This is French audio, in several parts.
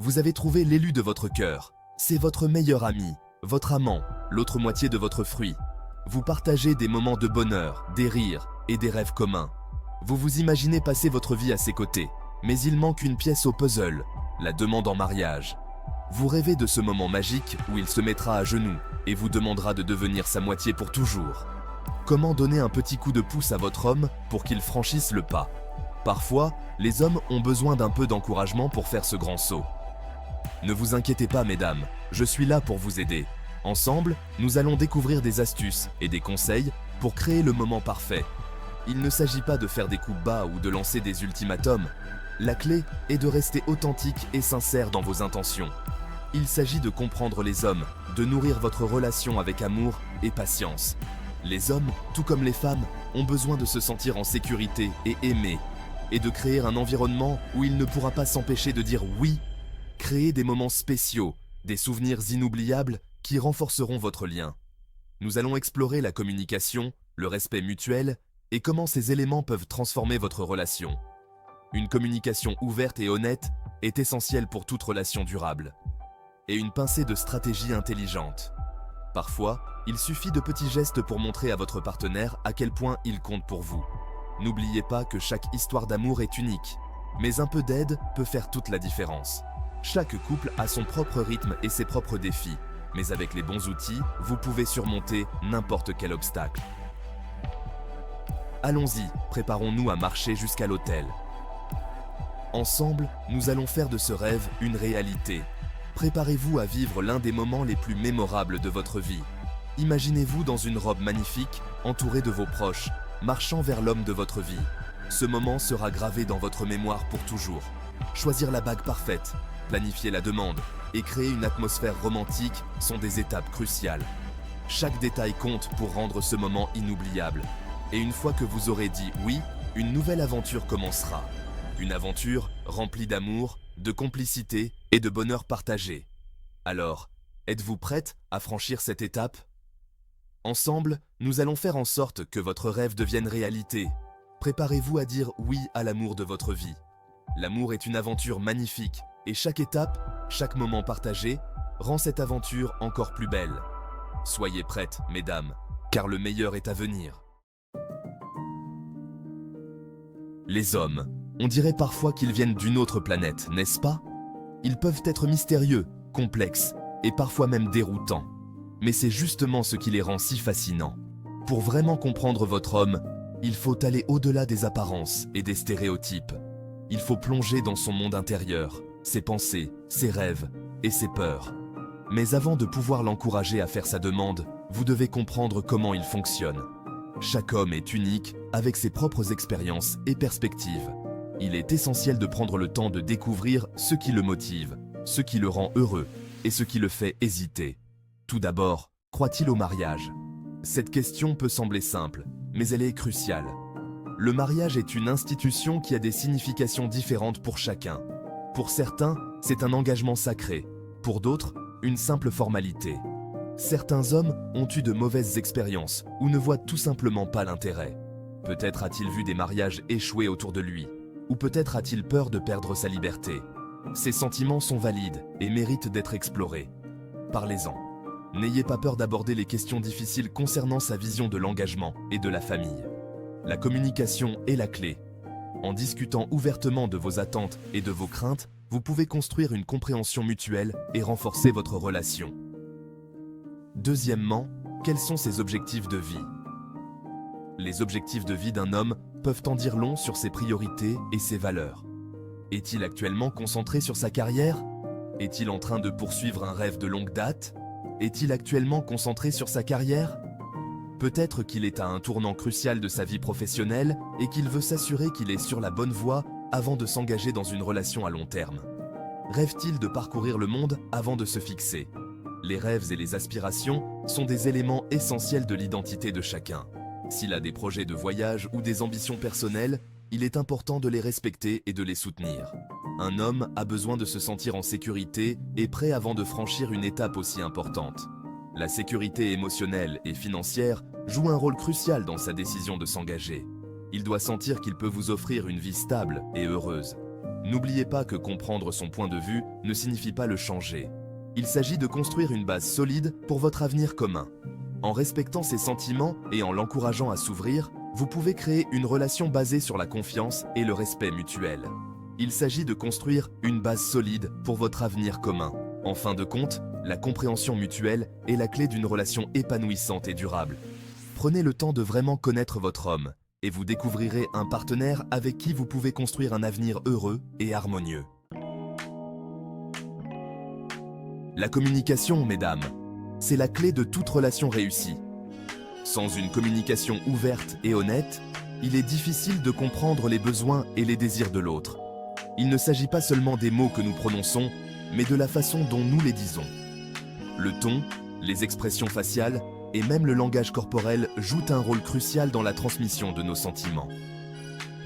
Vous avez trouvé l'élu de votre cœur. C'est votre meilleur ami, votre amant, l'autre moitié de votre fruit. Vous partagez des moments de bonheur, des rires et des rêves communs. Vous vous imaginez passer votre vie à ses côtés, mais il manque une pièce au puzzle, la demande en mariage. Vous rêvez de ce moment magique où il se mettra à genoux et vous demandera de devenir sa moitié pour toujours. Comment donner un petit coup de pouce à votre homme pour qu'il franchisse le pas? Parfois, les hommes ont besoin d'un peu d'encouragement pour faire ce grand saut. Ne vous inquiétez pas, mesdames, je suis là pour vous aider. Ensemble, nous allons découvrir des astuces et des conseils pour créer le moment parfait. Il ne s'agit pas de faire des coups bas ou de lancer des ultimatums. La clé est de rester authentique et sincère dans vos intentions. Il s'agit de comprendre les hommes, de nourrir votre relation avec amour et patience. Les hommes, tout comme les femmes, ont besoin de se sentir en sécurité et aimés, et de créer un environnement où il ne pourra pas s'empêcher de dire oui. Créer des moments spéciaux, des souvenirs inoubliables qui renforceront votre lien. Nous allons explorer la communication, le respect mutuel et comment ces éléments peuvent transformer votre relation. Une communication ouverte et honnête est essentielle pour toute relation durable. Et une pincée de stratégie intelligente. Parfois, il suffit de petits gestes pour montrer à votre partenaire à quel point il compte pour vous. N'oubliez pas que chaque histoire d'amour est unique, mais un peu d'aide peut faire toute la différence. Chaque couple a son propre rythme et ses propres défis, mais avec les bons outils, vous pouvez surmonter n'importe quel obstacle. Allons-y, préparons-nous à marcher jusqu'à l'hôtel. Ensemble, nous allons faire de ce rêve une réalité. Préparez-vous à vivre l'un des moments les plus mémorables de votre vie. Imaginez-vous dans une robe magnifique, entouré de vos proches, marchant vers l'homme de votre vie. Ce moment sera gravé dans votre mémoire pour toujours. Choisir la bague parfaite, planifier la demande et créer une atmosphère romantique sont des étapes cruciales. Chaque détail compte pour rendre ce moment inoubliable. Et une fois que vous aurez dit oui, une nouvelle aventure commencera. Une aventure remplie d'amour, de complicité et de bonheur partagé. Alors, êtes-vous prête à franchir cette étape? Ensemble, nous allons faire en sorte que votre rêve devienne réalité. Préparez-vous à dire oui à l'amour de votre vie. L'amour est une aventure magnifique et chaque étape, chaque moment partagé, rend cette aventure encore plus belle. Soyez prêtes, mesdames, car le meilleur est à venir. Les hommes, on dirait parfois qu'ils viennent d'une autre planète, n'est-ce pas? Ils peuvent être mystérieux, complexes et parfois même déroutants. Mais c'est justement ce qui les rend si fascinants. Pour vraiment comprendre votre homme, il faut aller au-delà des apparences et des stéréotypes. Il faut plonger dans son monde intérieur, ses pensées, ses rêves et ses peurs. Mais avant de pouvoir l'encourager à faire sa demande, vous devez comprendre comment il fonctionne. Chaque homme est unique, avec ses propres expériences et perspectives. Il est essentiel de prendre le temps de découvrir ce qui le motive, ce qui le rend heureux et ce qui le fait hésiter. Tout d'abord, croit-il au mariage? Cette question peut sembler simple, mais elle est cruciale. Le mariage est une institution qui a des significations différentes pour chacun. Pour certains, c'est un engagement sacré. Pour d'autres, une simple formalité. Certains hommes ont eu de mauvaises expériences ou ne voient tout simplement pas l'intérêt. Peut-être a-t-il vu des mariages échouer autour de lui, ou peut-être a-t-il peur de perdre sa liberté. Ces sentiments sont valides et méritent d'être explorés. Parlez-en. N'ayez pas peur d'aborder les questions difficiles concernant sa vision de l'engagement et de la famille. La communication est la clé. En discutant ouvertement de vos attentes et de vos craintes, vous pouvez construire une compréhension mutuelle et renforcer votre relation. Deuxièmement, quels sont ses objectifs de vie? Les objectifs de vie d'un homme peuvent en dire long sur ses priorités et ses valeurs. Est-il actuellement concentré sur sa carrière? Est-il en train de poursuivre un rêve de longue date? Est-il actuellement concentré sur sa carrière? Peut-être qu'il est à un tournant crucial de sa vie professionnelle et qu'il veut s'assurer qu'il est sur la bonne voie avant de s'engager dans une relation à long terme. Rêve-t-il de parcourir le monde avant de se fixer? Les rêves et les aspirations sont des éléments essentiels de l'identité de chacun. S'il a des projets de voyage ou des ambitions personnelles, il est important de les respecter et de les soutenir. Un homme a besoin de se sentir en sécurité et prêt avant de franchir une étape aussi importante. La sécurité émotionnelle et financière joue un rôle crucial dans sa décision de s'engager. Il doit sentir qu'il peut vous offrir une vie stable et heureuse. N'oubliez pas que comprendre son point de vue ne signifie pas le changer. Il s'agit de construire une base solide pour votre avenir commun. En respectant ses sentiments et en l'encourageant à s'ouvrir, vous pouvez créer une relation basée sur la confiance et le respect mutuel. Il s'agit de construire une base solide pour votre avenir commun. En fin de compte, la compréhension mutuelle est la clé d'une relation épanouissante et durable. Prenez le temps de vraiment connaître votre homme et vous découvrirez un partenaire avec qui vous pouvez construire un avenir heureux et harmonieux. La communication, mesdames, c'est la clé de toute relation réussie. Sans une communication ouverte et honnête, il est difficile de comprendre les besoins et les désirs de l'autre. Il ne s'agit pas seulement des mots que nous prononçons, mais de la façon dont nous les disons. Le ton, les expressions faciales et même le langage corporel jouent un rôle crucial dans la transmission de nos sentiments.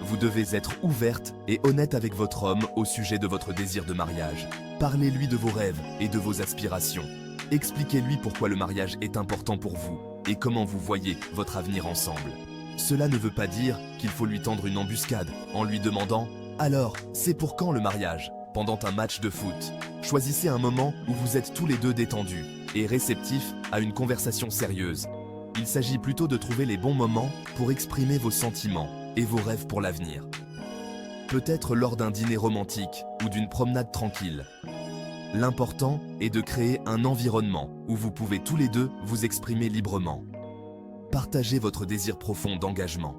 Vous devez être ouverte et honnête avec votre homme au sujet de votre désir de mariage. Parlez-lui de vos rêves et de vos aspirations. Expliquez-lui pourquoi le mariage est important pour vous et comment vous voyez votre avenir ensemble. Cela ne veut pas dire qu'il faut lui tendre une embuscade en lui demandant « Alors, c'est pour quand le mariage ?» pendant un match de foot. Choisissez un moment où vous êtes tous les deux détendus et réceptifs à une conversation sérieuse. Il s'agit plutôt de trouver les bons moments pour exprimer vos sentiments et vos rêves pour l'avenir. Peut-être lors d'un dîner romantique ou d'une promenade tranquille. L'important est de créer un environnement où vous pouvez tous les deux vous exprimer librement. Partagez votre désir profond d'engagement.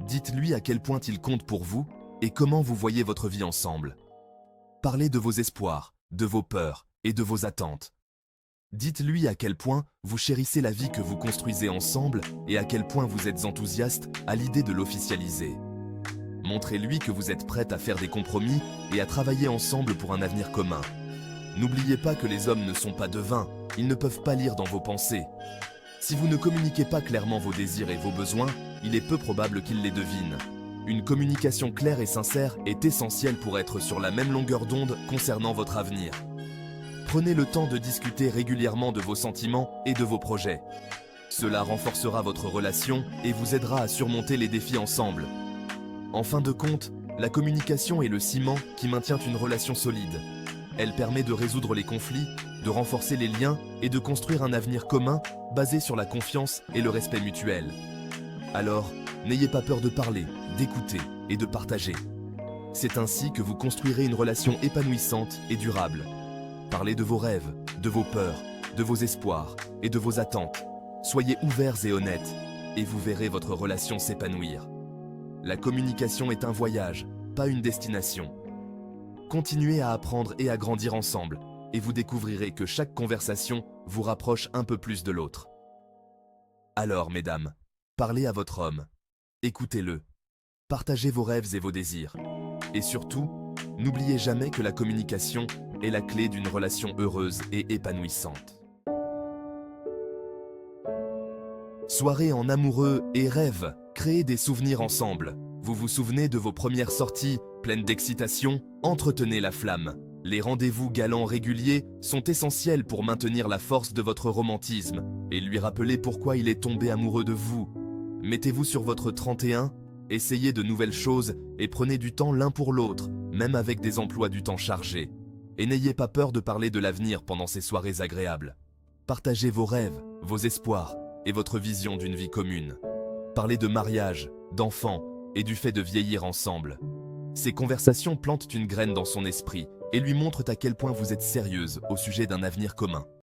Dites-lui à quel point il compte pour vous et comment vous voyez votre vie ensemble. Parlez de vos espoirs, de vos peurs et de vos attentes. Dites-lui à quel point vous chérissez la vie que vous construisez ensemble et à quel point vous êtes enthousiaste à l'idée de l'officialiser. Montrez-lui que vous êtes prête à faire des compromis et à travailler ensemble pour un avenir commun. N'oubliez pas que les hommes ne sont pas devins, ils ne peuvent pas lire dans vos pensées. Si vous ne communiquez pas clairement vos désirs et vos besoins, il est peu probable qu'ils les devinent. Une communication claire et sincère est essentielle pour être sur la même longueur d'onde concernant votre avenir. Prenez le temps de discuter régulièrement de vos sentiments et de vos projets. Cela renforcera votre relation et vous aidera à surmonter les défis ensemble. En fin de compte, la communication est le ciment qui maintient une relation solide. Elle permet de résoudre les conflits, de renforcer les liens et de construire un avenir commun basé sur la confiance et le respect mutuel. Alors, n'ayez pas peur de parler, d'écouter et de partager. C'est ainsi que vous construirez une relation épanouissante et durable. Parlez de vos rêves, de vos peurs, de vos espoirs et de vos attentes. Soyez ouverts et honnêtes, et vous verrez votre relation s'épanouir. La communication est un voyage, pas une destination. Continuez à apprendre et à grandir ensemble, et vous découvrirez que chaque conversation vous rapproche un peu plus de l'autre. Alors, mesdames, parlez à votre homme, écoutez-le, partagez vos rêves et vos désirs. Et surtout, n'oubliez jamais que la communication est la clé d'une relation heureuse et épanouissante. Soirée en amoureux et rêve, créez des souvenirs ensemble. Vous vous souvenez de vos premières sorties, pleines d'excitation? Entretenez la flamme. Les rendez-vous galants réguliers sont essentiels pour maintenir la force de votre romantisme et lui rappeler pourquoi il est tombé amoureux de vous. Mettez-vous sur votre 31, essayez de nouvelles choses et prenez du temps l'un pour l'autre, même avec des emplois du temps chargés. Et n'ayez pas peur de parler de l'avenir pendant ces soirées agréables. Partagez vos rêves, vos espoirs et votre vision d'une vie commune. Parlez de mariage, d'enfants et du fait de vieillir ensemble. Ces conversations plantent une graine dans son esprit et lui montrent à quel point vous êtes sérieuse au sujet d'un avenir commun.